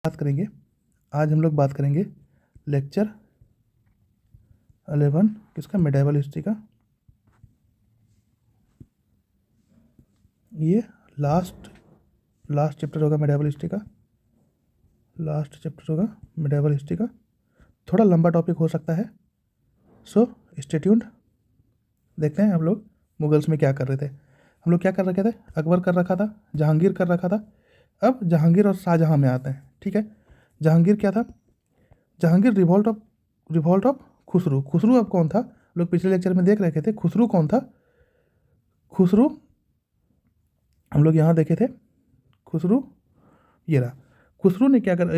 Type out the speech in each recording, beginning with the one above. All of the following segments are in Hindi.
बात करेंगे। आज हम लोग बात करेंगे लेक्चर 11 किसका, मेडिवल हिस्ट्री का। ये लास्ट चैप्टर होगा मेडिवल हिस्ट्री का। लास्ट चैप्टर होगा मेडिवल हिस्ट्री का। थोड़ा लंबा टॉपिक हो सकता है, सो स्टे ट्यून्ड। देखते हैं हम लोग मुगल्स में क्या कर रहे थे। हम लोग क्या कर रखे थे, अकबर कर रखा था, जहांगीर कर रखा था। अब जहांगीर और शाहजहां में आते हैं। ठीक है, जहांगीर क्या था, जहांगीर रिवॉल्ट ऑफ खुसरू। खुसरू अब कौन था, लोग पिछले लेक्चर में देख रखे थे। खुसरू कौन था, खुसरू हम लोग यहाँ देखे थे। खुसरू ये रहा। खुसरू ने क्या कर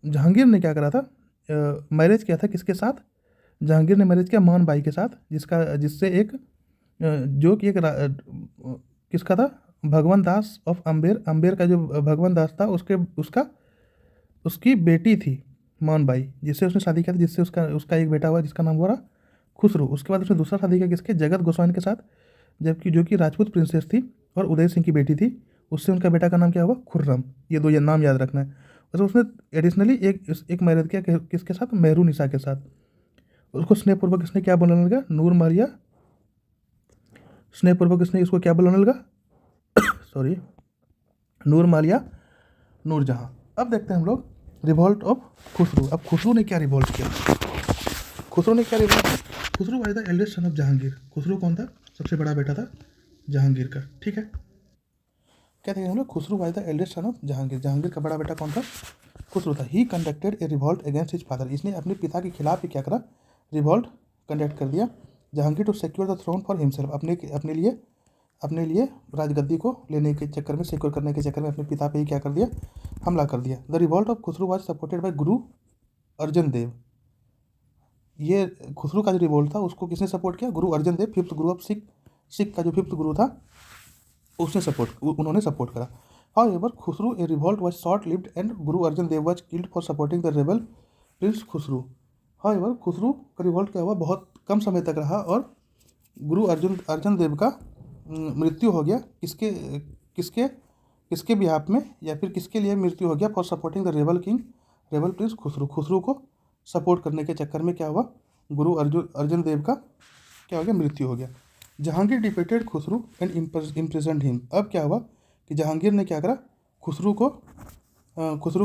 जहांगीर ने क्या करा था, मैरिज किया था किसके साथ, जहांगीर ने मैरिज किया मान बाई के साथ, जिससे एक जो कि एक किसका था, भगवान दास ऑफ अम्बेर का जो भगवान दास था उसकी बेटी थी मान बाई, जिससे उसने शादी किया था, जिससे उसका एक बेटा हुआ जिसका नाम हुआ खुसरू। उसके बाद उसने दूसरा शादी किया किसके, जगत गोस्वामी के साथ, जबकि जो कि राजपूत प्रिंसेस थी और उदय सिंह की बेटी थी। उससे उनका बेटा का नाम क्या हुआ, खुर्रम। ये दो नाम याद रखना है। और उसने एडिशनली एक मैरिज किया किसके साथ, मेहरुनिसा के साथ। उसको स्नेहपूर्वक इसने क्या बोलने लगा, नूर मारिया। स्नेहपूर्वक इसने इसको क्या बोलने लगा सॉरी, नूर मालिया नूरजहां। अब देखते हैं हम लोग रिवॉल्ट ऑफ खुसरू। अब खुसरू ने क्या रिवॉल्ट किया, Khusru was the eldest son of Jahangir. Khusru कौन था, सबसे बड़ा बेटा था जहांगीर का। ठीक है, क्या थे हम लोग, Khusru was the eldest son of Jahangir. Jahangir का बड़ा बेटा कौन था, खुसरू था। ही कंडक्टेड ए रिवॉल्ट अगेंस्ट हिज फादर। इसने अपने पिता के खिलाफ ही क्या करा, रिवॉल्ट कंडक्ट कर दिया। Jahangir to secure the throne for himself, अपने लिए राजगद्दी को लेने के चक्कर में, सिक्योर करने के चक्कर में अपने पिता पे ही क्या कर दिया, हमला कर दिया। The revolt of Khusru was supported by गुरु अर्जन देव। ये खुसरू का जो रिवॉल्ट था उसको किसने सपोर्ट किया, गुरु अर्जन देव, फिफ्थ गुरु ऑफ सिख का जो फिफ्थ गुरु था उन्होंने सपोर्ट करा। However, Khusrau a revolt was short lived and Guru Arjan Dev was killed for supporting the rebel prince Khusrau. However, Khusrau का रिवॉल्ट क्या हुआ, बहुत कम समय तक रहा और गुरु अर्जन देव का मृत्यु हो गया। किसके बिहाफ में, या फिर किसके लिए मृत्यु हो गया, for supporting the rebel prince Khusru. Khusru को सपोर्ट करने के चक्कर में क्या हुआ, गुरु अर्जन देव का क्या हो गया, मृत्यु हो गया। Jahangir defeated Khusru and imprisoned him. अब क्या हुआ कि जहांगीर ने क्या करा, खुसरू को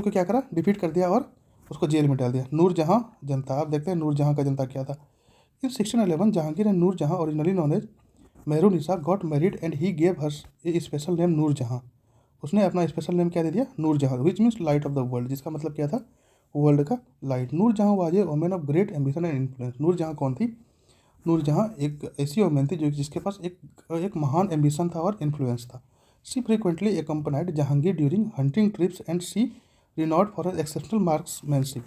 क्या करा, डिफीट कर दिया और उसको जेल में डाल दिया। नूरजहां जनता। अब देखते हैं नूरजहां का जनता क्या था। In 1611 Jahangir and Nurjahan, originally known as Mehrunnisa, got married and he gave hers a special name Nurjahan. उसने अपना स्पेशल नेम क्या दे दिया, Nurjahan, which means light of the world, जिसका मतलब क्या था, वर्ल्ड का light. Nurjahan was a women of great ambition and influence. Nurjahan कौन थी, नूरजहां एक ऐसी वुमेन थी जिसके पास एक महान एम्बिशन था और इन्फ्लुएंस था। She frequently accompanied Jahangir during hunting trips and she renowned for her exceptional marksmanship.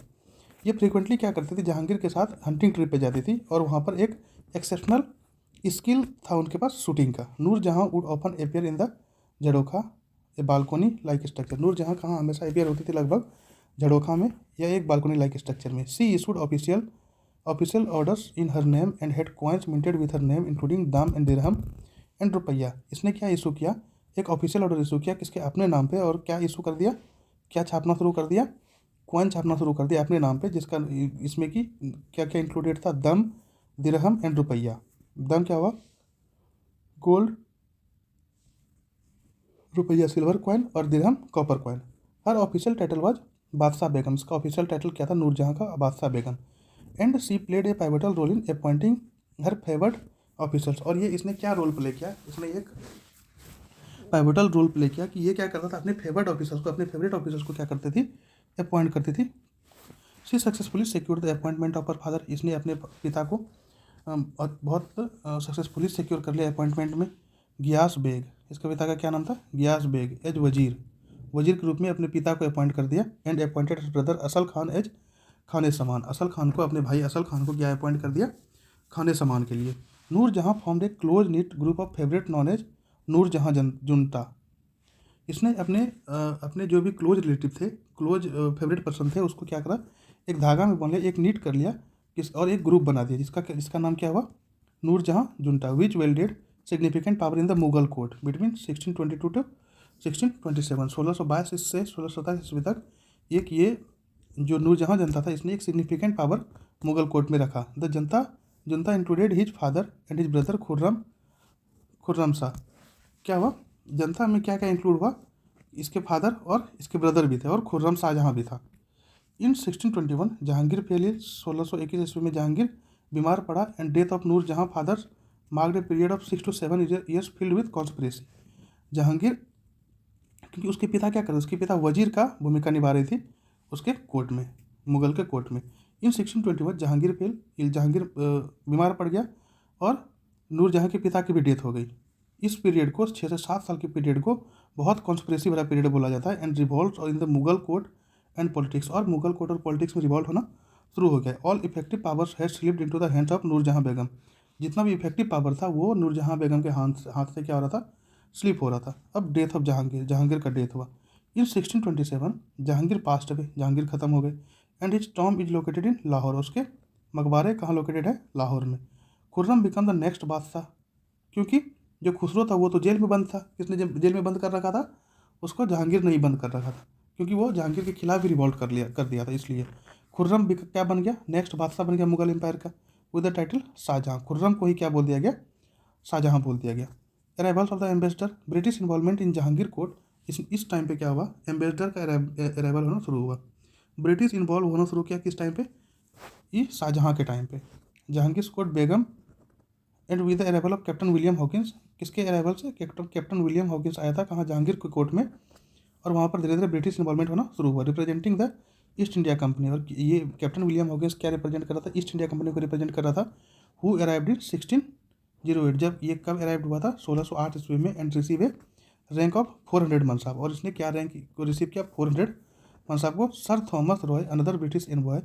ये फ्रीक्वेंटली क्या करती थी, जहांगीर के साथ हंटिंग ट्रिप पे जाती थी और वहाँ पर एक एक्सेप्शनल स्किल था उनके पास शूटिंग का। Nur Jahan would often appear in the jharokha a balcony like structure. Nur Jahan कहाँ हमेशा अपियर होती थी, लगभग झरोखा में या एक बालकोनी लाइक स्ट्रक्चर में। She issued official orders in her name and had coins minted with her name including dam and dirham and rupiya. इसने क्या इशू किया, एक ऑफिशियल ऑर्डर इशू किया किसके, अपने नाम पे, और क्या इशू कर दिया, क्या छापना शुरू कर दिया, कॉइन छापना शुरू कर दिया अपने नाम पे, जिसका इसमें कि क्या क्या इंक्लूडेड था, दम, दिरहम एंड रुपया। दम क्या हुआ, गोल्ड, रुपया सिल्वर कॉइन, और dirham copper coin. Her official title was Badshah Begum. इसका ऑफिशियल टाइटल क्या था, नूरजहां का Badshah Begum. And she played a pivotal role in appointing her favoured officers. और ये इसने क्या रोल प्ले किया, इसने एक पाइवटल रोल प्ले किया कि ये क्या करता था, अपने फेवरेट ऑफिसर्स को क्या करती थी, अपॉइंट करती थी। She successfully secure the appointment of her father. इसने अपने पिता को बहुत सक्सेसफुली सिक्योर कर लिया अपॉइंटमेंट में। गियास बेग, इसके पिता का क्या नाम था, गियास बेग, एज वजीर के रूप में अपने पिता को अपॉइंट कर दिया। एंड अपॉइंटेड हिज ब्रदर असल खान एज खाने समान। असल खान को, अपने भाई असल खान को क्या अपॉइंट कर दिया, खाने समान के लिए। Nur Jahan formed a close knit group of favourite known as Nur Jahan junta. इसने अपने जो भी क्लोज रिलेटिव थे, क्लोज फेवरेट पर्सन थे, उसको क्या करा, एक धागा में बांध लिया, एक नीट कर लिया और एक ग्रुप बना दिया जिसका नाम क्या हुआ, Nur Jahan junta, which wielded significant power in the Mughal court between 1622 to 1627। 1622 से 1627 ईस्वी तक एक ये जो नूरजहाँ जनता था, इसने एक सिग्निफिकेंट पावर मुगल कोर्ट में रखा। The Janata included his father and his brother Khurram Shah. क्या हुआ, जनता में क्या क्या इंक्लूड हुआ, इसके फादर और इसके ब्रदर भी थे और खुर्रम शाहजहाँ भी था। इन 1621 जहांगीर फेल। 1621 ईस्वी में जहांगीर बीमार पड़ा and death of Nurjahan father marked a period of 6 to 7 years filled with conspiracy. Jahangir, क्योंकि उसके पिता क्या कर रहे, उसके पिता वजीर का भूमिका निभा रही थी उसके कोर्ट में, मुगल के कोर्ट में। इन 1621 जहांगीर फेल, जहांगीर बीमार पड़ गया और नूरजहाँ के पिता की भी डेथ हो गई। इस पीरियड को 6 से 7 साल के पीरियड को बहुत कॉन्स्पिरेसी भरा पीरियड बोला जाता है। And revolt in the Mughal court and politics, और मुगल कोर्ट और पॉलिटिक्स में रिवॉल्ट होना शुरू हो गया। All effective powers had slipped into the hands of Nur Jahan Begum. जितना भी इफेक्टिव पावर था वो नूरजहाँ बेगम के हाथ से क्या हो रहा था, स्लिप हो रहा था। अब डेथ ऑफ जहांगीर, जहांगीर का डेथ हुआ इन 1627। जहांगीर पास्ट अवे, जहांगीर खत्म हो गए। And his Tom is located in Lahore, उसके मकबरे कहाँ लोकेटेड है, लाहौर में। खुर्रम बिकम द नेक्स्ट बादशाह, क्योंकि जो खुसरो था वो तो जेल में बंद था। किसने जेल में बंद कर रखा था, उसको जहांगीर नहीं बंद कर रखा था, क्योंकि वो जहांगीर के खिलाफ भी रिवॉल्ट कर दिया था। इसलिए खुर्रम क्या बन गया, नेक्स्ट बादशाह बन गया मुगल एम्पायर का with the title Shahjahan. Khurram को ही क्या बोल दिया गया, शाहजहाँ बोल दिया गया। Arrivals of the ambassador, British involvement in Jahangir court. इस टाइम पे क्या हुआ, एम्बेसडर का अराइवल होना शुरू हुआ। ब्रिटिश इन्वॉल्व होना शुरू किया किस टाइम पे, ये शाहजहाँ के टाइम पे। Jahangir court Begum and with the arrival of captain William Hawkins, किसके अराइवल से, कैप्टन विलियम हॉकिंस आया था कहाँ, जहांगीर के कोर्ट में। और वहाँ पर धीरे धीरे ब्रिटिश इन्वॉल्वमेंट होना शुरू हुआ, representing the east India company. और ये कैप्टन विलियम हॉकिंस क्या रिप्रेजेंट कर रहा था, ईस्ट इंडिया कंपनी को रिप्रेजेंट कर रहा था। हु अराइव्ड इन 1608, जब ये कब अराइव्ड हुआ था, 1608 ईस्वी में। And receive A rank of 400 मनसाब, और इसने क्या रैंक को रिसीव किया, 400 मनसाब को। Sir Thomas Roy, another British envoy,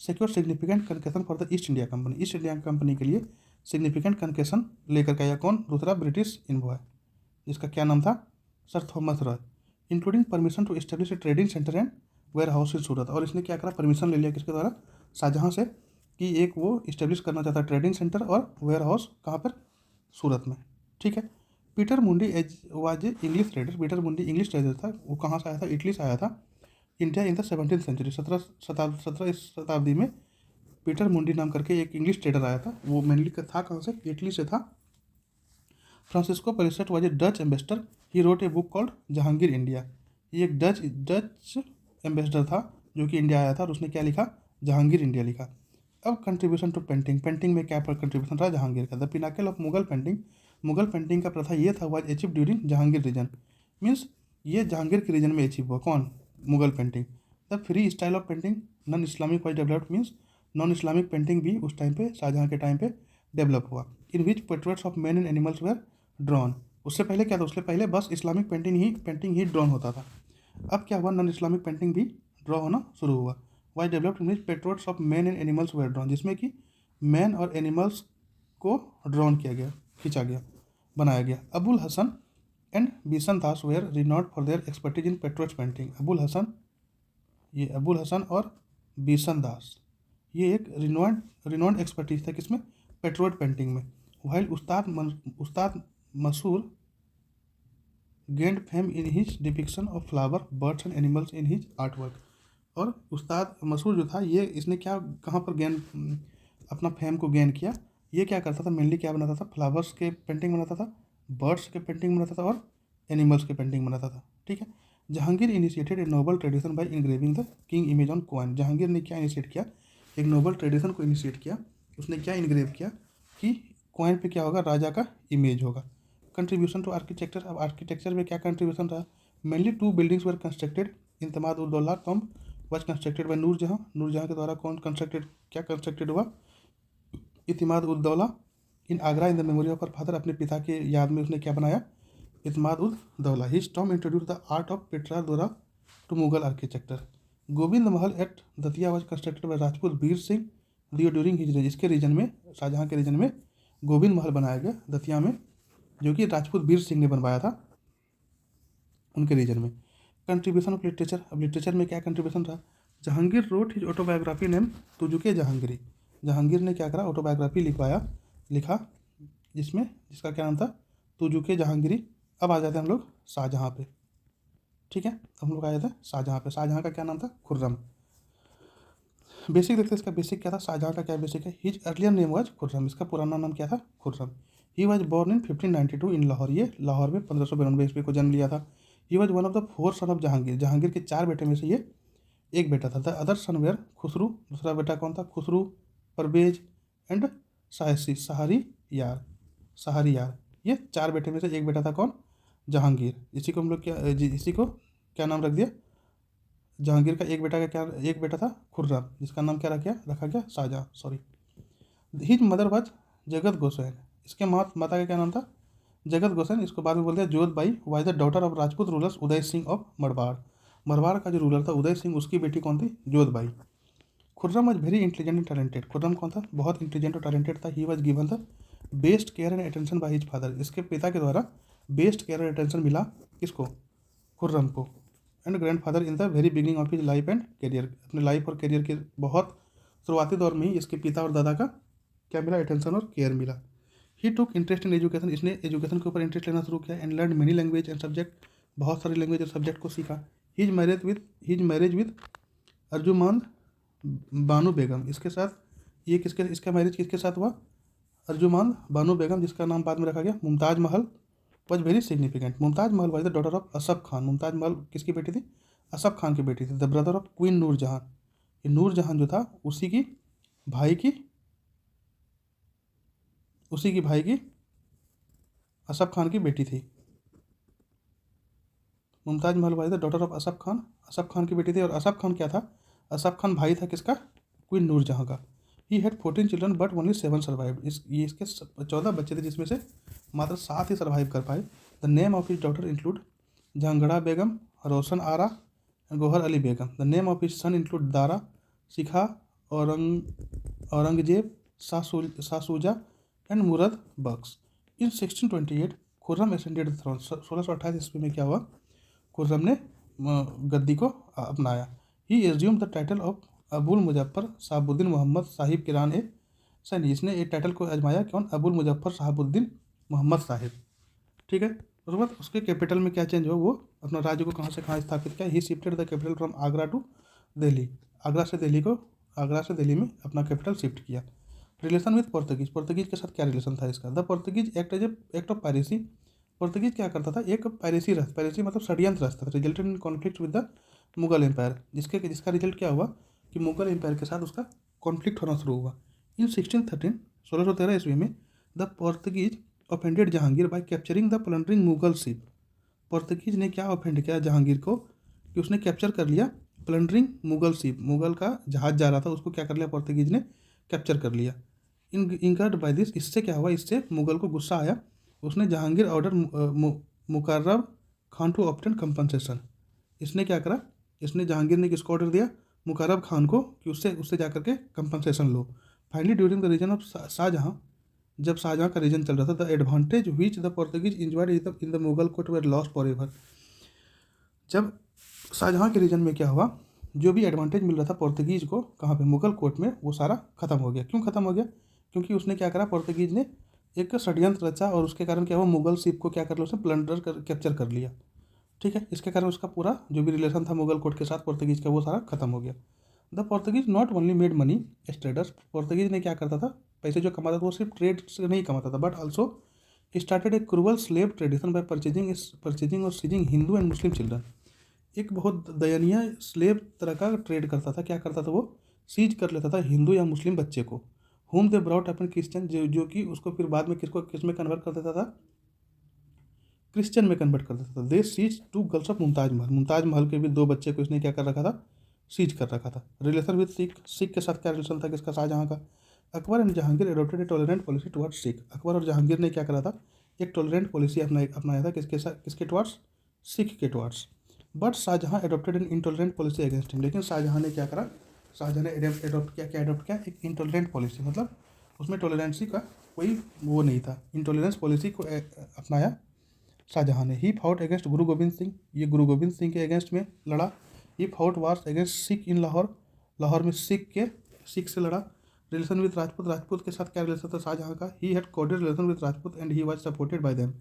secure significant concession for the east India company, east India company के लिए सिग्निफिकेंट कन्सेशन लेकर के आया। कौन, दूसरा ब्रिटिश एनवॉय, जिसका क्या नाम था, sir Thomas Roe. Including permission to establish a trading centre and warehouse in Surat, और इसने क्या करा, परमिशन ले लिया किसके द्वारा, शाहजहाँ से, कि एक वो इस्टेब्लिश करना चाहता है ट्रेडिंग सेंटर और वेयर हाउस, कहाँ पर, सूरत में। ठीक है। पीटर मुंडी was a English trader, Peter मुंडी इंग्लिश ट्रेडर था। वो कहाँ से आया था, इटली से आया था। India in the 17th century, 17वीं शताब्दी में पीटर मुंडी नाम करके एक इंग्लिश ट्रेडर आया था। वो मेनली था कहाँ से, इटली से था। Francisco Pelsaert was a Dutch ambassador, he wrote a book called Jahangir India. ये एक डच एम्बेसडर था जो कि इंडिया आया था, और उसने क्या लिखा, जहांगीर इंडिया लिखा। अब कंट्रीब्यूशन टू पेंटिंग, पेंटिंग में क्या कंट्रीब्यूशन रहा, जहांगीर का। The pinnacle of Mughal painting, Mughal painting का प्रथा ये था, was achieve during Jahangir reign, means ये जहांगीर के रीजन में अचीव हुआ। कौन, Mughal painting. The free style of painting non Islamic was developed, means non Islamic painting भी उस टाइम पे, शाहजहाँ के टाइम पे डेवलप हुआ। In which portraits of man and animals were drawn. उससे पहले क्या था, उससे पहले बस इस्लामिक पेंटिंग ही ड्रॉन होता था। अब क्या हुआ, नॉन इस्लामिक पेंटिंग भी ड्रॉ होना शुरू हुआ। Why developed in which portraits of man and animals were drawn, जिसमें कि मैन और एनिमल्स को ड्रॉन किया गया, खींचा गया, बनाया गया। Abul Hasan and Bishan Das were renowned for their expertise in portrait painting. Abul Hasan और बीसन दास, ये एक रिनॉन्ड एक्सपर्टीज था किसमें, पेट्रोच पेंटिंग में। वाइल उस्ताद मसूर gained fame in his depiction of flower, birds and animals in his art work. और उस्ताद मसूर जो था, ये इसने क्या, कहाँ पर अपना फेम को गेन किया। ये क्या करता था, मेनली क्या बनाता था, फ्लावर्स के पेंटिंग बनाता था, बर्ड्स के पेंटिंग बनाता था और एनिमल्स के पेंटिंग बनाता था। ठीक है। Jahangir initiated a noble tradition by engraving the king image on coin. Jahangir ने क्या इनिशिएट किया, एक नोबल ट्रेडिशन को इनिशिएट किया। उसने क्या इनग्रेव किया कि कॉइन पे क्या होगा, राजा का इमेज होगा। कंट्रीब्यूशन टू आर्किटेक्चर, अब आर्किटेक्चर में क्या कंट्रीब्यूशन रहा, mainly 2 buildings were constructed. Itimad ud Daula tomb was constructed by Nur Jahan के द्वारा कौन कंस्ट्रक्टेड, क्या कंस्ट्रक्टेड हुआ, Itimad ud Daula in Agra in the memory of her father. अपने पिता के याद में उसने क्या बनाया, Itimad ud Daula. His tomb introduce the art of pietra dura to Mughal architecture. Govind Mahal at Datia was constructed by Rajput Vir Singh Deo during his रेज। इसके रीजन में, शाहजहाँ के रीजन में गोविंद महल बनाया गया दतिया में, जो कि राजपूत वीर सिंह ने बनवाया था उनके रीजन में। कंट्रीब्यूशन ऑफ लिटरेचर, अब लिटरेचर में क्या कंट्रीब्यूशन रहा, Jahangir wrote his autobiography name Tuzuk e Jahangiri. Jahangir ने क्या करा, ऑटोबायोग्राफी लिखा, जिसका क्या नाम था, तुजुके जहांगीरी। अब आ जाते हैं हम लोग शाहजहाँ पे। ठीक है, हम लोग आए थे शाहजहाँ पे। शाहजहाँ का क्या नाम था? खुर्रम। बेसिक देखते हैं इसका बेसिक क्या था। शाहजहाँ का क्या बेसिक है? His earlier name was Khurram, इसका पुराना नाम क्या था? Khurram. He was born in 1592 in Lahore, ये लाहौर में 1592 ईस्वी को जन्म लिया था। He was one of the 4 son of Jahangir, Jahangir के 4 बेटे में से ये एक बेटा था। The other son were Khusrau, दूसरा बेटा कौन था? खुसरू, परवेज एंड सहारी यार, सहारी यार। ये 4 बेटे में से एक बेटा था कौन? जहांगीर। इसी को हम लोग क्या इसी को क्या नाम रख दिया? जहांगीर का एक बेटा का क्या, एक बेटा था खुर्रम, जिसका नाम क्या रखा गया? Shahjahan, sorry. His mother was Jagat Gosain, इसके माता का क्या नाम था? जगत गोसैन। इसको बाद में बोलते हैं Jodhbai. Was the daughter of Rajput rulers Uday Singh of Marwar, Marwar का जो रूलर था उदय सिंह, उसकी बेटी कौन थी? Jodhbai. Khurram was very intelligent and talented, Khurram कौन था? बहुत इंटेलिजेंट और टैलेंटेड था। He was given the best care and attention by his father, इसके पिता के द्वारा बेस्ट केयर एंड अटेंशन मिला किसको? खुर्रम को। And grand father in the very beginning of his life and career, अपने लाइफ और करियर के बहुत शुरुआती दौर में ही इसके पिता और दादा का क्या मिला? अटेंशन और केयर मिला। ही टुक इंटरेस्ट इन एजुकेशन, इसने एजुकेशन के ऊपर इंटरेस्ट लेना शुरू किया। And learn many language and subject, बहुत सारी लैंग्वेज और सब्जेक्ट को सीखा। His marriage with अर्जुमान Bano Begum, इसके साथ ये इसका मैरिज किसके साथ हुआ? अर्जुमान बानो बेगम, जिसका नाम बाद में रखा गया मुमताज़ महल। Was very significant. Mumtaz Mahal was the daughter of Asaf Khan, Mumtaz Mahal किसकी बेटी थी? असफ खान की बेटी थी। The brother of queen Nur Jahan, ये नूरजहां जो था उसी की भाई की असफ खान की बेटी थी। Mumtaz Mahal was the daughter of Asaf Khan की बेटी थी। और असफ खान क्या था? असफ खान भाई था किसका? क्वीन नूरजहां का। He had 14 children but only 7 survive, इसके 14 बच्चे थे जिसमें से मात्र 7 ही सर्वाइव कर पाए। The name of his daughter include Jahanara Begum, Roshan Ara, Gohar Ali Begum. The name of his son include Dara, Shikoh, Aurangzeb, Shah Shuja and Murad Bakhsh. In 1628 Khurram ascended the throne, 1628 ईस्वी में क्या हुआ? खुर्रम ने गद्दी को अपनाया। He assumed the title of Abul Muzaffar Shahabuddin Mohammad Sahib Qiran e Saini, इसने एक टाइटल को आजमाया कौन? अबुल मुजफ्फर शहाबुद्दीन मोहम्मद साहिब। ठीक है, उसके बाद उसके कैपिटल में क्या चेंज हुआ? वो अपना राज्य को कहाँ से कहाँ स्थापित किया? He shifted the capital from Agra to Delhi, Agra से दिल्ली में अपना कैपिटल शिफ्ट किया। रिलेशन विद पोर्तुगीज, पोर्तुगीज के साथ क्या रिलेशन था इसका? The Portuguese act of piracy, Portuguese क्या करता था? एक पायरेसी मतलब षड्यंत्र रचता था। Resulted in conflict with the Mughal empire, जिसका रिजल्ट क्या हुआ कि मुगल एम्पायर के साथ उसका कॉन्फ्लिक्ट होना शुरू हुआ। इन 1613 ईस्वी में the Portuguese offended Jahangir bye capturing the plundering Mughal ship, Portuguese ने क्या ऑफेंड किया जहांगीर को कि उसने कैप्चर कर लिया प्लंडरिंग मुगल शिप, मुगल का जहाज जा रहा था उसको क्या कर लिया? पोर्तुगीज ने कैप्चर कर लिया। इंकर्ड बाय दिस, इससे क्या हुआ? इससे मुगल को गुस्सा आया। उसने Jahangir order Muqarrab Khan to obtain compensation, इसने क्या करा? इसने जहांगीर ने किसको ऑर्डर दिया? मुकर्रब खान को कि उससे जाकर के कंपनसेशन लो। Finally during the reign of Shahjahan, जब शाहजहाँ का रीजन चल रहा था, the advantage which the Portuguese enjoyed in the Mughal court were lost for ever, जब शाहजहाँ के रीजन में क्या हुआ? जो भी एडवांटेज मिल रहा था पोर्तुगीज को कहाँ पे? मुगल कोर्ट में, वो सारा खत्म हो गया। क्यों खत्म हो गया? क्योंकि उसने क्या करा? पोर्तुगीज ने एक षड्यंत्र रचा और उसके कारण क्या हुआ? मुगल शिप को क्या कर लिया? उसने कैप्चर कर लिया। ठीक है, इसके कारण उसका पूरा जो भी रिलेशन था मुगल कोर्ट के साथ पोर्तुगीज का, वो सारा खत्म हो गया। The Portuguese not only made money as traders, Portuguese ने क्या करता था? पैसे जो कमाता था वो सिर्फ ट्रेड से नहीं कमाता था, but also started a cruel slave tradition by purchasing और seizing Hindu and Muslim children, एक बहुत दयनीय स्लेव तरह का ट्रेड करता था। क्या करता था वो? सीज कर लेता था हिंदू या मुस्लिम बच्चे को, home they brought upon Christian, जो कि उसको फिर बाद में किस में कन्वर्ट कर देता था? क्रिश्चियन में कन्वर्ट कर देता था। दे seize 2 girls of Mumtaz Mahal के भी 2 बच्चे को इसने क्या कर रखा था? सीज कर रखा था। रिलेशन विद सिख के साथ क्या रिलेशन था किसका? शाहजहाँ का। Akbar and Jahangir adopted A tolerant policy towards Sikh, Akbar और जहांगीर ने क्या करा था? एक टॉलरेंट पॉलिसी अपनाया था किसके टुवर्ड्स? सिख के towards. But Shahjahan adopted an intolerant policy against him, लेकिन शाहजहाँ ने क्या करा? शाहजहाँ ने एडोप्ट किया एक इंटॉलरेंट पॉलिसी, मतलब उसमें टॉलरेंसी का कोई वो नहीं था, इंटॉलरेंस पॉलिसी को अपनाया शाहजहाँ ने। ही फाउट अगेंस्ट गुरु गोविंद सिंह, ये गुरु गोविंद सिंह के अगेंस्ट में लड़ा। ही फाउट वार्स अगेंस्ट सिख इन लाहौर, लाहौर में सिख से लड़ा। रिलेशन विद राजपूत के साथ क्या रिलेशन था शाहजहाँ का? He had cordial relation with Rajput and he was supported by them,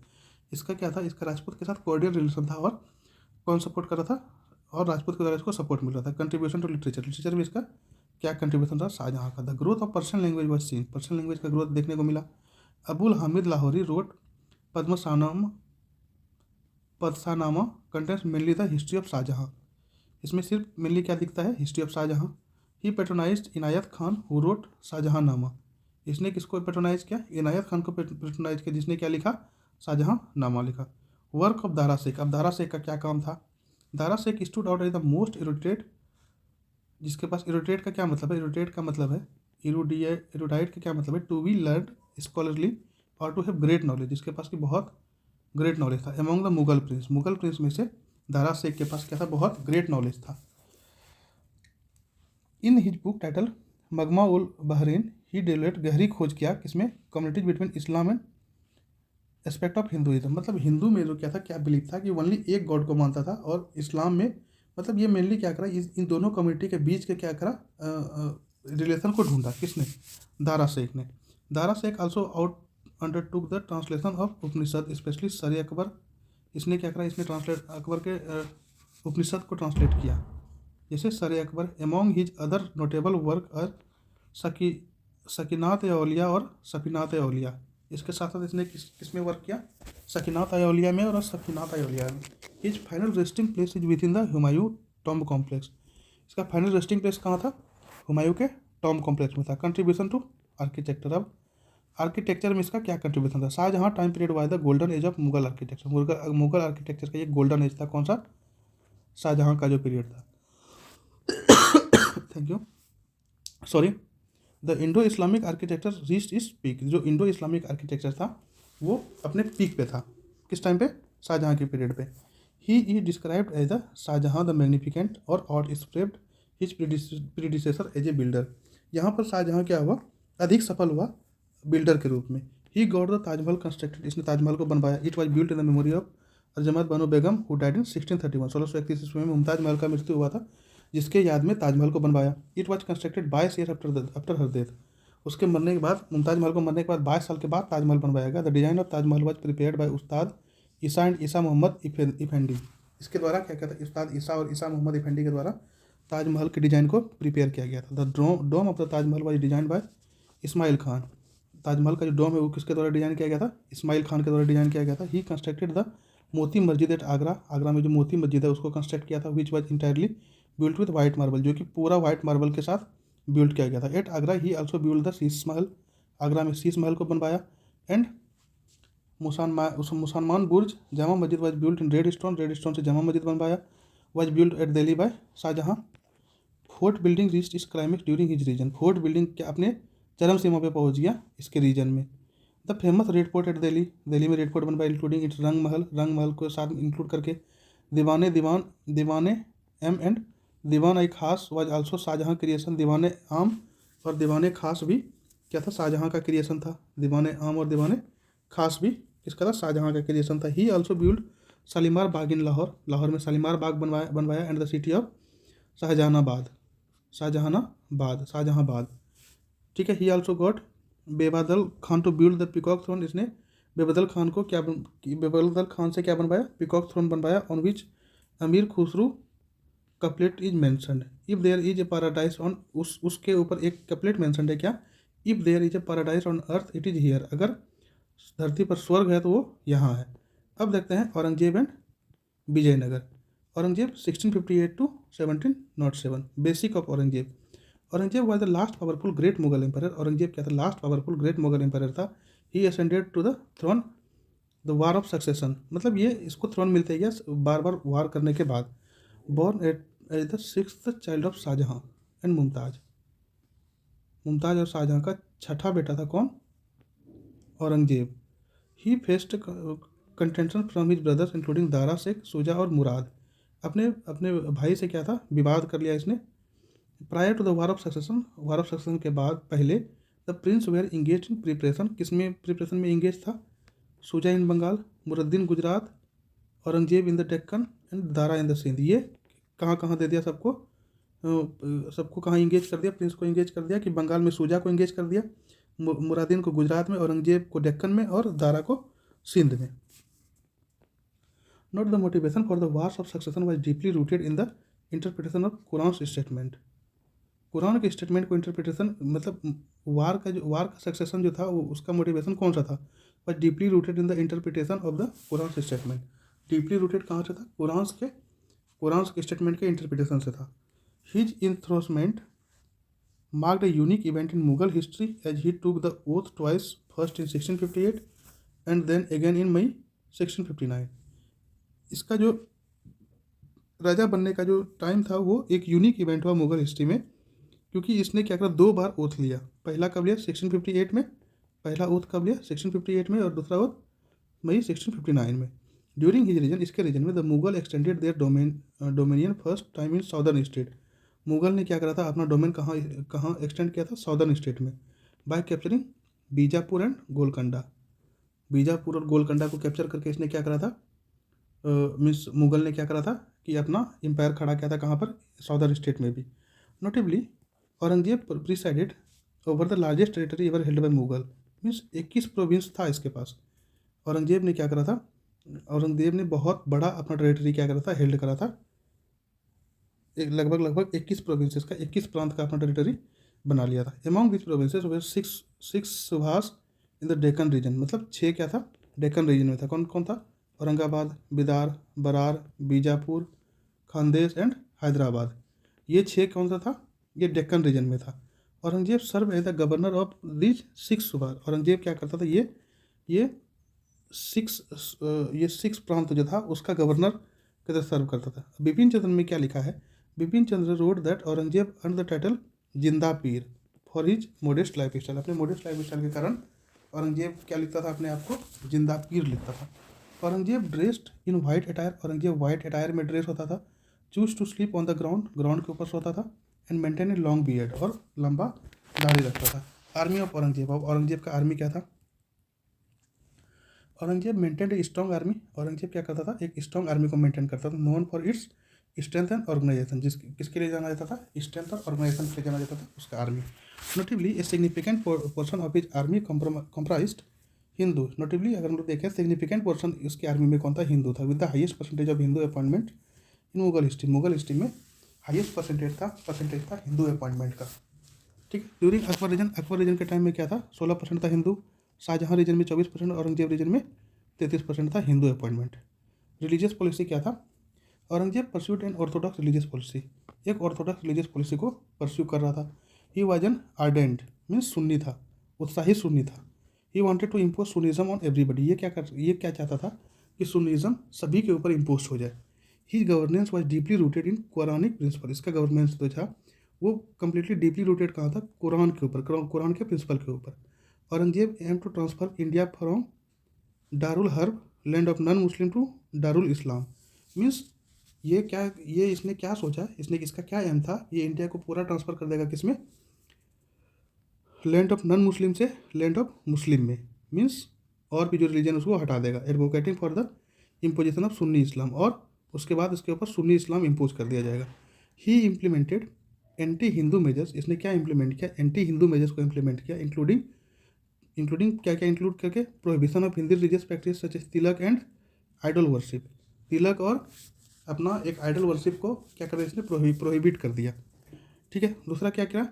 इसका क्या था? इसका राजपूत के साथ कॉर्डियल रिलेशन था और कौन सपोर्ट कर रहा था, और राजपूत के द्वारा इसको सपोर्ट मिल रहा था। कंट्रीब्यूशन टू लिटरेचर, लिटरेचर में इसका क्या कंट्रीब्यूशन था, शाहजहाँ का। The growth of Persian language was seen, Persian language का ग्रोथ देखने को मिला। Abul Hamid Lahori wrote Padshahnama contents mainly the history of Shah Jahan. इसमें सिर्फ मेनली क्या दिखता है, history of Shah Jahan. He patronised Inayat Khan who wrote Shahjahannama. इसने किसको पेट्रोनाइज किया, इनायत खान को पेट्रोनाइज किया, जिसने क्या लिखा, शाहजहाँ नामा लिखा। वर्क ऑफ दारा शेख, अब दारा शेख का क्या काम था। Dara Shikoh stood out as the most erudite, जिसके पास इरोटेट का क्या मतलब है, इरोटेट का मतलब है इरोडाइट का क्या मतलब है, टू बी लर्न स्कॉलरली और टू हैव ग्रेट नॉलेज, जिसके पास की बहुत ग्रेट नॉलेज था। Among the Mughal Prince, Mughal Prince में से दारा शेख के पास क्या था, बहुत ग्रेट नॉलेज था। In his book titled Majma ul Bahrain he developed, गहरी खोज किया किसमें, communities between Islam and aspect of Hinduism. मतलब हिंदू में जो क्या था, क्या बिलीफ था कि ओनली एक गॉड को मानता था, और इस्लाम में मतलब ये मेनली क्या करा, इन दोनों कम्युनिटी के बीच के क्या करा, रिलेशन को ढूंढा, किसने, दारा शेख ने। Dara Sheikh also out undertook the translation of Upanishad, specially Sirr Akbar. इसने क्या करा, इसने ट्रांसलेट अकबर के उपनिषद को ट्रांसलेट किया, जैसे Sirr Akbar. Among his other notable work are Sakinat Auliya और सफीनात औलिया। इसके साथ साथ इसने किस में वर्क किया, सकीनात औलिया में और सफीनात औलिया में। His final resting place is within the Humayun tomb complex. इसका फाइनल रेस्टिंग प्लेस कहाँ था, हुमायूं के टॉम्ब कॉम्प्लेक्स में था। कंट्रीब्यूशन टू आर्किटेक्चर, अब आर्किटेक्चर में इसका क्या कंट्रीब्यूशन था। Shahjahan time period was the golden age of Mughal architecture, Mughal architecture का ये गोल्डन एज था, कौन सा, शाहजहाँ का जो पीरियड था। Thank you, sorry. The Indo Islamic architecture reached इस पीक, जो इंडो इस्लामिक आर्किटेक्चर था वो अपने पीक पे था, किस टाइम पे, शाहजहाँ के पीरियड पे। He is described as the Shah Jahan the magnificent और outspread his predecessor as a builder. यहाँ पर शाहजहाँ क्या हुआ, अधिक सफल हुआ बिल्डर के रूप में। He got the Taj Mahal constructed, इसने ताजमहल को बनवाया। It was built in the memory of Azmat Banu Begum who died in 1631, 1631 ईस्वी में मुमताज महल का मृत्यु हुआ था, जिसके याद में ताजमहल को बनवाया। It was constructed 22 year after her death, उसके मरने के बाद, मुमताज महल को मरने के बाद 22 साल के बाद ताजमहल बनवाया गया। The design of Taj Mahal was prepared by Ustad Isa and ईसा मोहम्मद इफेंडी। इसके द्वारा क्या कहता है, उस्ताद ईसा और ईसा मोहम्मद इफेंडी के द्वारा ताजमहल के डिज़ाइन को प्रिपेयर किया गया था। The dome of the Taj Mahal was design by Ismail Khan. Taj Mahal का जो डोम है वो किसके द्वारा डिजाइन किया गया था, इस्माइल खान के द्वारा डिजाइन किया गया था। ही constructed the Moti Masjid eight Agra, Agra में जो मोती मस्जिद है उसको कंस्ट्रक्ट किया था। Which was entirely built with white marble, जो कि पूरा वाइट मार्बल के साथ बिल्ड किया गया था। At Agra he also build the Sheesh Mahal, Agra में शीश महल को बनवाया। एंड मुसलमान बुर्ज Jama Masjid was built in red stone से जामा मस्जिद बनवाया। Was build at Delhi by Shah Jahan. Fort building reached its climax during his reign, fort building के अपने चरम सीमा पे पहुंच गया इसके रीजन में। The famous red fort eight Delhi, Delhi में रेड फोर्ट बनवाया, इंक्लूडिंग इट्स रंग महल को साथ इंक्लूड करके। दीवाने एम एंड दीवान आई खास वाज आल्सो शाहजहाँ क्रिएशन। दीवाने आम और दीवाने खास भी क्या था, शाहजहाँ का क्रिएशन था। दीवाने आम और दीवाने खास भी किसका था, शाहजहाँ का क्रिएशन था। He also build Shalimar Bagh in Lahore, Lahore में शालीमार बाग बनवाया। And the city of Shahjahanabad, Shahjahanabad, ठीक है। He also got Bebadal Khan to build the peacock throne, इसने बेबदल खान से क्या बनवाया, पीकॉक थ्रोन बनवाया। On which Amir Khusrau couplet is mentioned, if there is a paradise on, उसके ऊपर एक कपलेट मैंशनड है क्या, if there is a paradise on earth it is here, अगर धरती पर स्वर्ग है तो वो यहाँ है। अब देखते हैं Aurangzeb and Vijayanagar. Aurangzeb 1658 to 1707, basic of Aurangzeb. Aurangzeb was the last powerful great Mughal empire, Aurangzeb क्या था, last powerful great Mughal empire था। He ascended to the throne the war of succession, मतलब ये इसको थ्रोन मिलते गया बार बार वार करने के बाद। Born at the 6th child of Shahjahan and Mumtaz, Mumtaz और शाहजहाँ का छठा बेटा था कौन, Aurangzeb. He faced contention from his brothers including Dara Sheikh, Shuja और मुराद। अपने अपने भाई से क्या था, विवाद कर लिया इसने। Prior to the war of succession के बाद पहले the prince were engage in preparation, किसमें प्रिपरेशन में इंगेज था, Shuja in Bengal, Murad Gujarat, Aurangzeb in the Deccan and Dara in the Sindh. ये कहाँ कहाँ दे दिया सबको, सबको कहाँ इंगेज कर दिया, प्रिंस को इंगेज कर दिया कि बंगाल में शुजा को इंगेज कर दिया, मुरादीन को गुजरात में, औरंगजेब को डेक्कन में और दारा को सिंध में। Note the motivation for the wars of succession was deeply rooted in the interpretation of Quran statement. Quran के स्टेटमेंट को इंटरप्रिटेशन मतलब वार का सक्सेशन जो था वो उसका मोटिवेशन कौन सा था, but deeply rooted in the interpretation of the Quran statement. Deeply rooted कहाँ से था, कुरान के स्टेटमेंट के इंटरप्रिटेशन से था। His enthronement marked a unique event in Mughal history as he took the oath twice, first in 1658 and then again in May 1659। इसका जो राजा बनने का जो टाइम था वो एक यूनिक इवेंट हुआ मुगल हिस्ट्री में, क्योंकि इसने क्या करा, 2 बार ओथ लिया। पहला कब लिया, 1658 में, पहला ओथ कब लिया 1658 में, और दूसरा ओथ मई 1659 में। ड्यूरिंग हिज रीजन, इसके रीजन में the Mughal extended their dominion first time in southern state. Mughal ने क्या करा था, अपना डोमेन कहाँ एक्सटेंड किया था, साउदर्न स्टेट में, bye capturing Bijapur and Golconda. Bijapur और गोलकंडा को कैप्चर करके इसने क्या करा था, मीन्स मुगल ने क्या करा था कि अपना एम्पायर खड़ा किया था, कहाँ पर, साउदर्न स्टेट में भी। Notably Aurangzeb presided over the largest territory ever held by Mughal, means 21 province था इसके पास। औरंगजेब ने क्या करा था, औरंगजेब ने बहुत बड़ा अपना टेरिटरी क्या करा था, हेल्ड करा था। एक लगभग 21 प्रोविंसेस का, 21 प्रांत का अपना टेरिटरी बना लिया था। Among this provinces were six सुभाष इन द डेक्कन रीजन, मतलब 6 क्या था, डेक्कन रीजन में था। कौन कौन था, औरंगाबाद, बिदार, बरार, बीजापुर, खानदेश एंड हैदराबाद। ये 6 कौन सा था, ये डेक्कन रीजन में था। Aurangzeb serve as the governor of these 6 सुभाष। औरंगजेब क्या करता था, ये 6 प्रांत जो था उसका गवर्नर के तरह सर्व करता था। बिपिन चंद्र में क्या लिखा है, Bipin Chandra wrote that Aurangzeb earned the title Zinda Pir for his modest lifestyle. अपने मोडेस्ट लाइफ स्टाइल के कारण औरंगजेब क्या लिखता था, अपने आप को जिंदा पीर लिखता था। Aurangzeb dressed in white attire, Aurangzeb white attire में ड्रेस होता था। Choose to sleep on the ground, ground के ऊपर सोता था। And maintain a long beard, और लंबा दाढ़ी रखता था। आर्मी ऑफ औरंगजेब, अब औरंगजेब का आर्मी क्या था, Aurangzeb maintain a strong army. Aurangzeb क्या करता था, एक स्ट्रॉन्ग आर्मी को मेंटेन करता था, known for its strength and organisation. किसके लिए जाना जाता था, स्ट्रेंथ और ऑर्गेनाइजेशन के लिए जाना जाता था उसका army. Notably a significant portion of his army comprised Hindu. Notably अगर हम लोग देखें, सिग्निफिकेंट पोर्शन उसकी आर्मी में कौन था, हिंदू था, with the highest percentage of Hindu appointment in Mughal history. Mughal history में हाईएस्ट परसेंटेज था हिंदू अपॉइंटमेंट का। ठीक है। ड्यूरिंग अकबर रीजन के टाइम में क्या था, 16% था हिंदू। शाहजहाँ रीजन में 24%, औरंगजेब रीजन में 33% था हिंदू अपॉइंटमेंट। रिलीजियस पॉलिसी क्या था, Aurangzeb pursued an orthodox religious policy, एक ऑर्थोडॉक्स रिलीजियस पॉलिसी को परस्यू कर रहा था। He was an ardent, means Sunni था, उत्साही सुन्नी था। He wanted to impose Sunnism on everybody, ये क्या चाहता था कि सुन्निज्म सभी के ऊपर इम्पोज हो जाए। His governance was deeply rooted in Quranic principle, इसका गवर्नेंस जो था वो कम्प्लीटली डीपली रूटेड कहाँ था, कुरान के ऊपर, कुरान के प्रिंसिपल के ऊपर। Aurangzeb aim to transfer India from Darul Harb land of non Muslim to Darul Islam, means ये इसने क्या सोचा, इसका क्या एम था, ये इंडिया को पूरा ट्रांसफ़र कर देगा किसमें, लैंड ऑफ नॉन मुस्लिम से लैंड ऑफ मुस्लिम में, मीन्स और भी जो रिलीजन उसको हटा देगा। Advocating for the imposition of Sunni Islam, और उसके बाद इसके ऊपर सुन्नी इस्लाम इम्पोज कर दिया जाएगा। He implemented anti Hindu measures, इसने क्या इंप्लीमेंट किया, एंटी हिंदू मेजर्स को इम्प्लीमेंट किया, इंक्लूडिंग क्या क्या इंक्लूड करके, prohibition of Hindi religious practice such as tilak and idol worship. तिलक और अपना एक आइडल वर्शिप को क्या कर दिया इसने, प्रोहिबिट कर दिया। ठीक है। दूसरा क्या किया,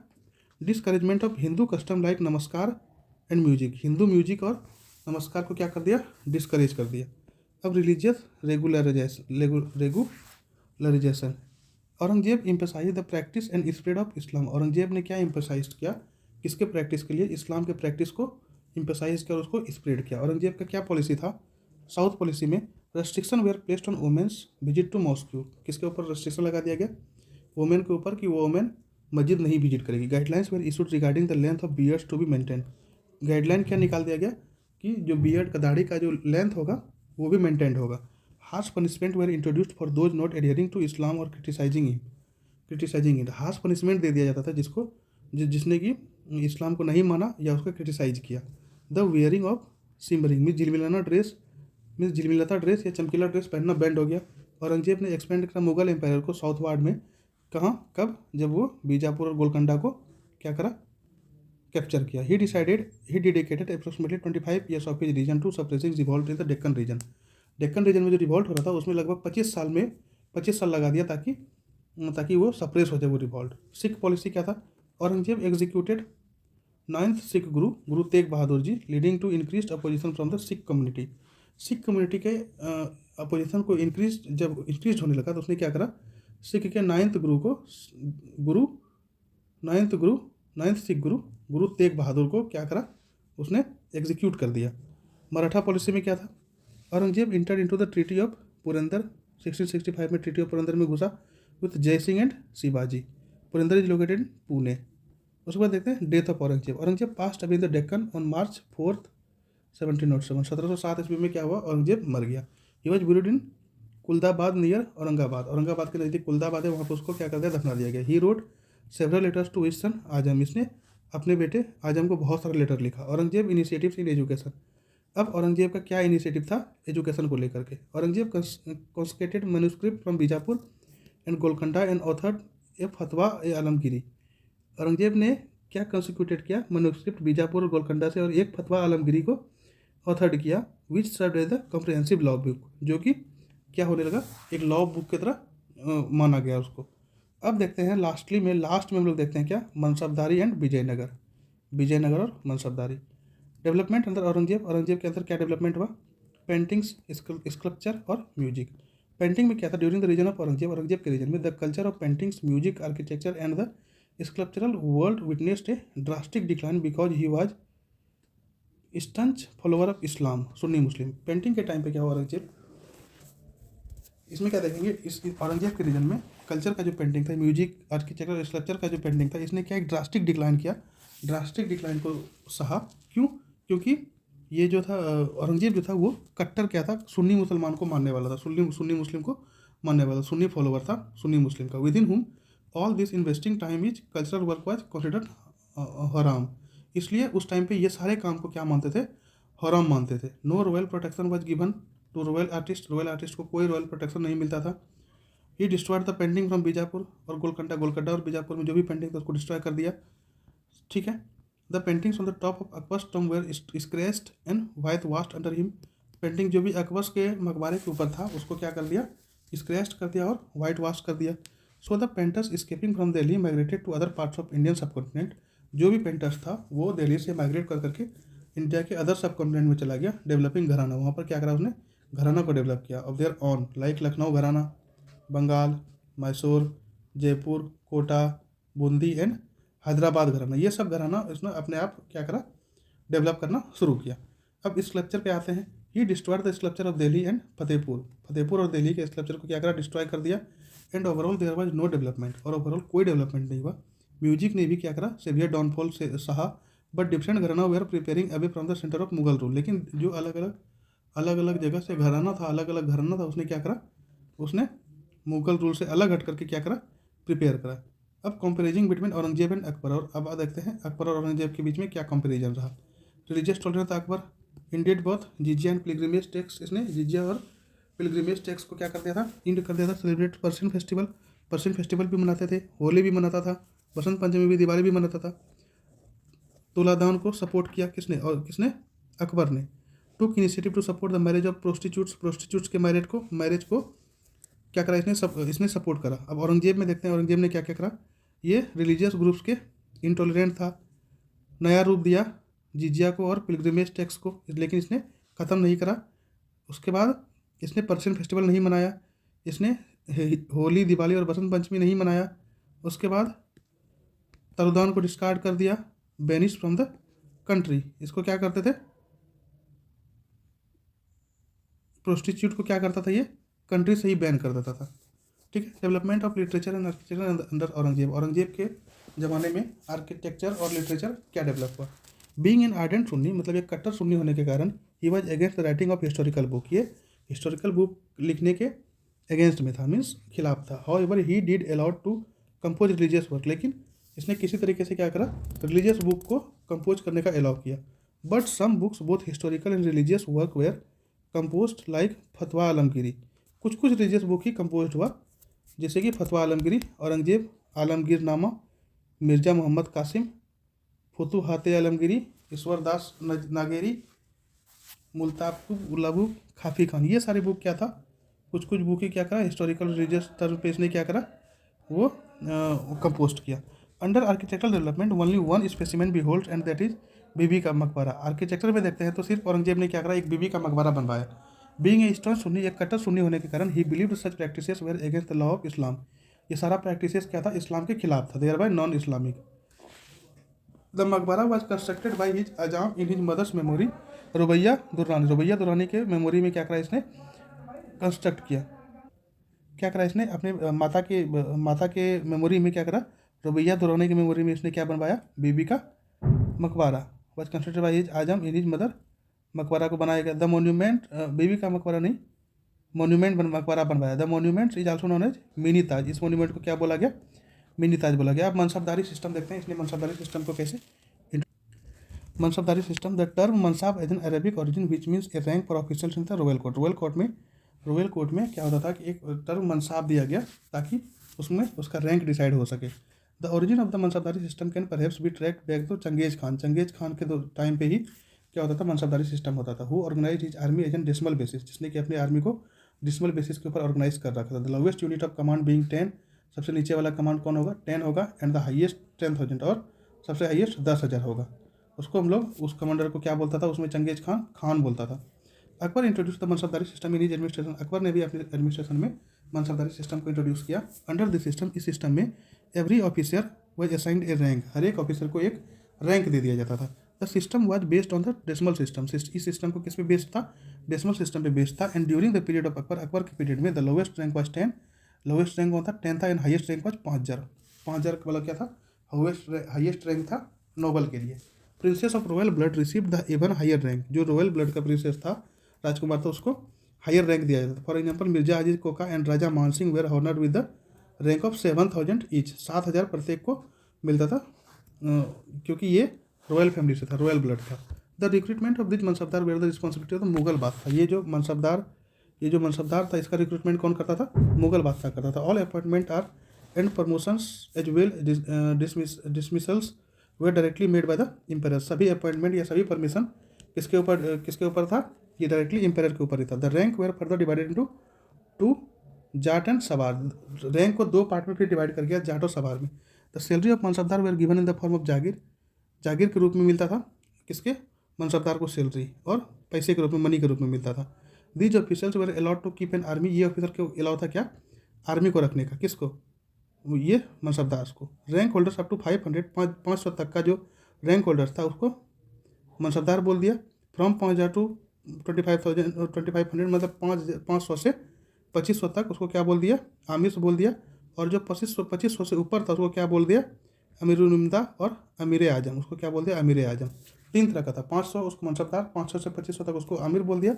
discouragement of Hindu custom like नमस्कार एंड म्यूजिक, हिंदू म्यूजिक और नमस्कार को क्या कर दिया, डिस्करेज कर दिया। अब religious regularisation, Aurangzeb emphasise the practice and spread of Islam. Aurangzeb ने क्या एम्फसाइज किया, किसके प्रैक्टिस के लिए, इस्लाम के प्रैक्टिस को एम्फसाइज किया और उसको स्प्रेड किया। औरंगजेब का क्या पॉलिसी था, साउथ पॉलिसी में restriction were placed on women's visit to mosque, किसके ऊपर रेस्ट्रिक्शन लगा दिया गया, वुमेन के ऊपर, कि वो वुमेन मस्जिद नहीं विजिट करेगी। Guidelines were issued regarding the length of beards to be maintain, guideline क्या निकाल दिया गया कि जो बियर्ड का दाढ़ी का जो लेंथ होगा वो भी मेंटेन होगा। Harsh punishment were introduced for those not adhering to Islam और क्रिटिसाइजिंग इट, हार्श पनिशमेंट दे दिया जाता था जिसने कि इस्लाम को नहीं माना या उसको क्रिटिसाइज किया। The wearing of shimmering, means झिलमिलाता ड्रेस या चमकीला ड्रेस पहनना बैंड हो गया। औरंगजेब ने एक्सपेंड करा मुगल एम्पायर को साउथ वार्ड में, कहाँ, कब, जब वो बीजापुर और गोलकंडा को क्या करा, कैप्चर किया। He dedicated approximately 25 years of his reign to suppressing revolt in the Deccan region. Deccan region में जो रिवॉल्ट हो रहा था उसमें लगभग 25 साल लगा दिया ताकि वो सप्रेस हो जाए वो रिवॉल्ट। सिख पॉलिसी क्या था? Aurangzeb executed 9th Sikh guru Tegh Bahadur ji, leading to increase opposition from the Sikh community. Sikh community के अपोजिशन को जब इंक्रीज होने लगा तो उसने क्या करा? सिख के 9th सिख गुरु तेग बहादुर को क्या करा? उसने एग्जीक्यूट कर दिया। मराठा पॉलिसी में क्या था? Aurangzeb entered into the treaty of Purandar 1665 में ट्रीटी ऑफ पुरंदर में घुसा विथ जय Singh and Shivaji. Purandar is located in Pune. उसके बाद देखते हैं death of Aurangzeb passed away in the Deccan on March 4th 1707। 1707 ईस्वी में क्या हुआ? औरंगजेब मर गया। He was buried in Khuldabad near Aurangabad के नज़दीक कुल्दाबाद है, वहाँ पर उसको क्या कर दिया? दफना दिया गया। He wrote several letters to his son Azam. इसने अपने बेटे आजम को बहुत सारे लेटर लिखा। Aurangzeb initiatives in education. अब औरंगजेब का क्या इनिशिएटिव था एजुकेशन को लेकर के? Aurangzeb confiscated manuscript from Bijapur and Golconda and authored a Fatawa e Alamgiri. Aurangzeb ने क्या कॉन्स्टिट्यूटेड किया? मैन्युस्क्रिप्ट बीजापुर और गोलकंडा से, और एक फतवा आलमगिरी को ऑथर्ड किया, which serve as the comprehensive law book, जो कि क्या होने लगा? एक लॉ बुक की तरह माना गया उसको। अब देखते हैं लास्ट में हम लोग देखते हैं क्या? मनसबदारी एंड विजयनगर और मनसबदारी। डेवलपमेंट अंदर औरंगजेब के अंदर क्या डेवलपमेंट हुआ? पेंटिंग्स, स्कल्पचर और म्यूजिक। पेंटिंग में क्या था? During the reign of Aurangzeb के रीजन में the culture of paintings, music, architecture and the sculptural world witnessed a drastic decline because he was staunch follower of Islam, Sunni Muslim. Painting के टाइम पे क्या हुआ औरंगजेब? इसमें क्या देखेंगे? इस औरंगजेब के रीजन में कल्चर का जो पेंटिंग था, म्यूजिक, आर्किटेक्चर और स्कल्पचर का जो पेंटिंग था, इसने क्या एक ड्रास्टिक डिक्लाइन किया। ड्रास्टिक डिक्लाइन को सहा क्यों? क्योंकि ये जो था औरंगजेब जो था वो कट्टर क्या था? सुन्नी मुसलमान को मानने वाला था, सुन्नी मुस्लिम को मानने वाला, सुन्नी फॉलोवर था सुन्नी मुस्लिम का। विद इन हुम all this investing time is cultural work was considered हराम। इसलिए उस टाइम पे ये सारे काम को क्या मानते थे? हराम मानते थे। No royal protection was given to royal artist को कोई रॉयल प्रोटेक्शन नहीं मिलता था। He destroyed the painting from Bijapur और गोलकंडा और बीजापुर में जो भी पेंटिंग था उसको डिस्ट्रॉय कर दिया। ठीक है। The paintings on the top of Akbar's tomb were scratched and white washed under him. Painting जो भी अकबर्स के मकबरे के ऊपर था उसको क्या कर दिया? स्क्रैच कर दिया और वाइट वाश कर दिया। So the painters scaping from Delhi migrated to other parts of Indian subcontinent. जो भी पेंटर्स था वो दिल्ली से माइग्रेट कर करके इंडिया के अदर सबकॉन्टिनेंट में चला गया। डेवलपिंग घराना, वहाँ पर क्या करा उसने? घराना को डेवलप किया। Of their on, like Lucknow घराना, बंगाल, मैसूर, जयपुर, कोटा, बूंदी एंड हैदराबाद घराना, ये सब घराना इसने अपने आप क्या करा? डेवलप करना शुरू किया। अब इस स्कल्पचर पे आते हैं। He destroyed the sculpture of Delhi and Fatehpur और दिल्ली के स्कल्पचर को क्या करा? डिस्ट्रॉय कर दिया। And overall there was no development, और ओवरऑल कोई डेवलपमेंट नहीं हुआ। म्यूजिक ने भी क्या करा? सेवियर डाउनफॉल से सहा। But different gharana were preparing away from the centre of Mughal rule. लेकिन जो अलग अलग जगह से घराना था उसने क्या करा? उसने मुगल रूल से अलग हट करके क्या करा? प्रिपेयर करा। अब comparison between Aurangzeb and Akbar, और अब देखते हैं अकबर और औरंगजेब के बीच में क्या कंपेरिजन रहा। रिलीजियस टॉलरेंस था Akbar, ended both jizya and pilgrimage tax. इसने जिजिया और पिलग्रिमेज टैक्स को क्या कर दिया था? इंड कर दिया था। सेलिब्रेट पर्शियन फेस्टिवल भी मनाते थे, होली भी मनाता था, बसंत पंचमी भी, दिवाली भी मनाता था। तुलादान को सपोर्ट किया किसने? अकबर ने। Took initiative to support the marriage of prostitutes के मैरिज को क्या करा? इसने सपोर्ट करा। अब औरंगजेब में देखते हैं औरंगजेब ने क्या क्या करा। ये रिलीजियस ग्रुप्स के इंटॉलरेंट था, नया रूप दिया जिजिया को और पिलग्रिमेज टैक्स को, लेकिन इसने ख़त्म नहीं करा। उसके बाद इसने पर्शियन फेस्टिवल नहीं मनाया, इसने होली, दिवाली और बसंत पंचमी नहीं मनाया। उसके बाद तरुदान को डिस्कार्ड कर दिया, बेनिश फ्रॉम द कंट्री। इसको क्या करते थे? प्रोस्टिट्यूट को क्या करता था? ये कंट्री से ही बैन कर देता था। ठीक है। Development of literature and architecture under Aurangzeb के ज़माने में आर्किटेक्चर और लिटरेचर क्या डेवलप हुआ? बीइंग एन आर्डेंट सुन्नी, मतलब एक कट्टर सुन्नी होने के कारण, he was against the writing of historical book. ये हिस्टोरिकल बुक लिखने के अगेंस्ट में था, मीन्स खिलाफ था। However he did allowed to compose religious work, लेकिन इसने किसी तरीके से क्या करा? रिलीजियस बुक को कंपोज करने का अलाउ किया। But some books both historical and religious work were composed like Fatawa Alamgiri. कुछ रिलीजियस बुक ही कंपोज हुआ, जैसे कि फतवा आलमगिरी, औरंगजेब आलमगीरनामा, मिर्ज़ा मोहम्मद कासिम, फुतुहात आलमगिरी, ईश्वर दास नागेरी, मुल्ताकुब उलाबू खाफी खान, ये सारी बुक क्या था, कुछ कुछ बुक ही क्या करा, हिस्टोरिकल रिलीजियस टर्म पे इसने क्या करा, वो कंपोस्ट किया। Under architectural development only one specimen behold and that is Bibi ka Maqbara. Architecture में देखते हैं तो सिर्फ औरंगजेब ने क्या करा, एक बीबी का मकबरा बनवाया। बीइंग ए स्टर्न सुन्नी, एक कट्टर सुन्नी होने के कारण he believed such practices were against the law of Islam, ये सारा प्रैक्टिसेस क्या था, इस्लाम के खिलाफ था, thereby non Islamic. The Maqbara was constructed by his Azam in his mother's memory, Rabia Durrani के मेमोरी में क्या करा इसने, कंस्ट्रक्ट किया। क्या करा इसने अपने माता के मेमोरी में क्या करा, रुबैया दुर्रानी की मेमोरी में इसने क्या बनवाया, बीबी का मकबरा। Was constructed by his Azam in his mother, मकबरा को बनाया गया। द मोन्यूमेंट, बीबी का मकबरा नहीं, मोन्यूमेंट मकबरा बनवाया। The monument is also known as mini Taj, इस मोन्यूमेंट को क्या बोला गया, मिनी ताज बोला गया। अब मनसबदारी सिस्टम देखते हैं, इसलिए मनसबदारी सिस्टम को कैसे, mansabdari system, the term mansab has an Arabic origin which means a rank for officials in the royal court में क्या होता था कि एक टर्म मनसाब दिया गया ताकि उसमें उसका रैंक डिसाइड हो सके। The origin of the mansabdari system can perhaps be tracked back to Genghis Khan के टाइम पे ही क्या होता था, मनसबदारी सिस्टम होता था। Who organise his army as an decimal basis, जिसने कि अपनी आर्मी को डिसमल बेसिस के ऊपर ऑर्गेनाइज कर रखा था। The lowest unit of command being 10, सबसे नीचे वाला कमांड कौन होगा, 10 होगा। एंड द हाईएस्ट 10,000, और सबसे हाईएस्ट 10,000 होगा। उसको हम लोग उस कमांडर को क्या बोलता था, उसमें चंगेज खान बोलता था। Akbar introduce the mansabdari system in his administration, Akbar ने भी अपने एडमिनिस्ट्रेशन में मनसबदारी सिस्टम को इंट्रोड्यूस किया। अंडर दिस सिस्टम, इस सिस्टम में every officer was assigned a rank, हर एक ऑफिसर को एक रैंक दे दिया जाता था। The system was based on the decimal system, इस सिस्टम को किस पे बेस्ड था, डेसिमल सिस्टम पे बेस्ड था। And during the period of Akbar के पीरियड में the lowest rank was 10, lowest rank कौन था, 10 था। एंड हाईएस्ट रैंक वाज 5,000 का मतलब क्या था, हाईएस्ट रैंक था नोबल के लिए। Princes of royal blood received the even higher rank, जो रॉयल ब्लड का प्रिंसेस था, राजकुमार था, उसको हायर रैंक दिया जाता था। For example Mirza Aziz Koka and Raja Man Singh were honoured with the rank of 7,000 each, 7,000 प्रत्येक को मिलता था, क्योंकि ये रॉयल फैमिली से था, रॉयल ब्लड था। The recruitment of this mansabdar were the responsibility of the Mughal बादशाह, ये जो मनसबदार था, इसका रिक्रूटमेंट कौन करता था, मुगल बादशाह करता था। All appointment are and promotions as well dismissals were directly made by the empire, सभी अपॉइंटमेंट या सभी परमिशन किसके ऊपर था, ये डायरेक्टली एम्पायर के ऊपर ही था। The rank were further divided into two zat and sawar, rank को 2 पार्ट में फिर डिवाइड कर दिया, जाट और सवार में। The salary of mansabdar were given in the form of jagir के रूप में मिलता था, किसके, मनसबदार को सैलरी, और पैसे के रूप में, मनी के रूप में मिलता था। These officers were allowed to keep an army, ये ऑफिसर को अलाउ था क्या, आर्मी को रखने का, किसको, ये मनसबदार को। रैंक होल्डर्स अप टू 500 तक का जो रैंक होल्डर्स था उसको मनसबदार बोल दिया। फ्रॉम 5,000 टू 25,000 मतलब 500 से 2500 तक उसको क्या बोल दिया, आमिर बोल दिया। और जो 2500 से ऊपर था उसको क्या बोल दिया, अमीरुल-उम्दा और अमीर आजम, उसको क्या बोल दिया, अमीर आजम। 3 तरह का था, 500 उसको मनसबदार, 500 से 2500 तक उसको आमिर बोल दिया,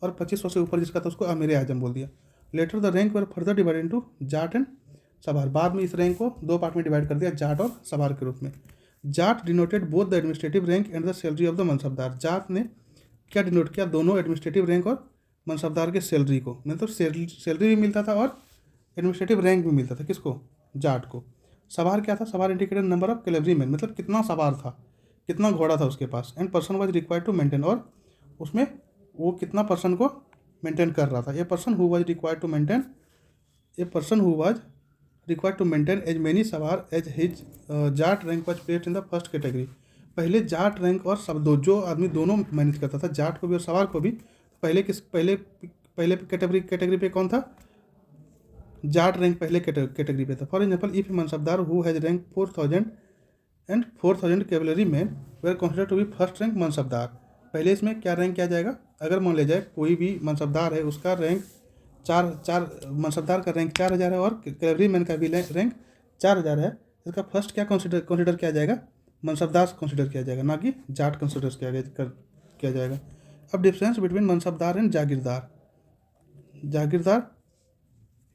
और 2500 से ऊपर जिसका था उसको अमीर आजम बोल दिया। Later the rank were further divide into zat and sawar, बाद में इस रैंक को 2 पार्ट में डिवाइड कर दिया, जाट और सवार के रूप में। Zat denoted both the administrative rank and the salary of the mansabdar, जाट ने क्या डिनोट किया, दोनों एडमिनिस्ट्रेटिव रैंक और मनसबदार के सैलरी को, मतलब सैलरी भी मिलता था और एडमिनिस्ट्रेटिव रैंक भी मिलता था, किसको, जाट को। सवार क्या था, सवार indicated number of cavalry man, मतलब कितना सवार था, कितना घोड़ा था उसके पास। And person was required to maintain, और उसमें वो कितना पर्सन को मेंटेन कर रहा था। A person who was required to maintain as many sawar as his zat rank was placed in the first category. पहले जाट रैंक और सब जो आदमी दोनों मैनेज करता था, जाट को भी और सवार को भी, पहले कैटेगरी पे कौन था, जाट रैंक पहले कैटेगरी पे था। For example if mansabdar who has rank 4,000 and 4,000 cavalry man were consider to be first rank mansabdar, पहले इसमें क्या रैंक किया जाएगा, अगर मान ले जाए कोई भी मनसबदार है, उसका रैंक 4 मनसबदार का रैंक 4,000 है और कैवलरी मैन का भी रैंक 4,000 है, इसका फर्स्ट क्या कंसिडर किया जाएगा, मनसबदार कंसिडर किया जाएगा, ना कि जाट कंसिडर किया जाएगा। अब difference between mansabdar and jagirdar,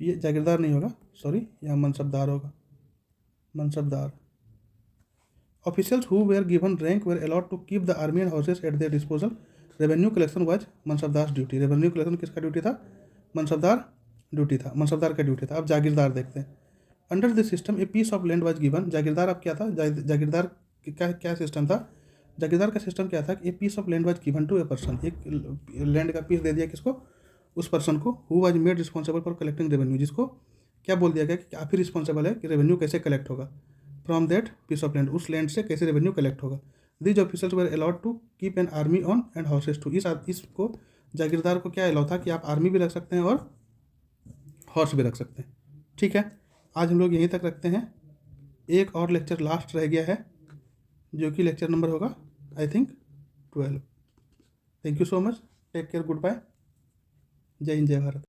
ये जागीरदार नहीं होगा, सॉरी, यहाँ मनसबदार होगा, मनसबदार। Officials who were given rank were allowed to keep the army and houses at their disposal. Revenue collection was mansabdar duty, revenue collection किसका ड्यूटी था, मनसबदार का ड्यूटी था। अब जागीरदार देखते हैं। Under this system a piece of land was given, जागीरदार अब क्या था, जागीरदार क्या सिस्टम था, जागीरदार का सिस्टम क्या था कि a piece of land was given to a person, एक लैंड का पीस दे दिया किसको, उस पर्सन को, who was made responsible for collecting revenue, जिसको क्या बोल दिया गया कि आप ही रिस्पॉन्सिबल है कि रेवेन्यू कैसे कलेक्ट होगा from that piece of land, उस लैंड से कैसे रेवेन्यू कलेक्ट होगा। These officers were allowed to keep an army on and horses too, इसको जागीरदार को क्या अलाउ था कि आप आर्मी भी रख सकते हैं और हॉर्स भी रख सकते हैं। ठीक है, आज हम लोग यहीं तक रखते हैं। एक और लेक्चर लास्ट रह गया है जो कि लेक्चर नंबर होगा I think 12। Thank you so much, take care, good bye, जय हिंद जय भारत।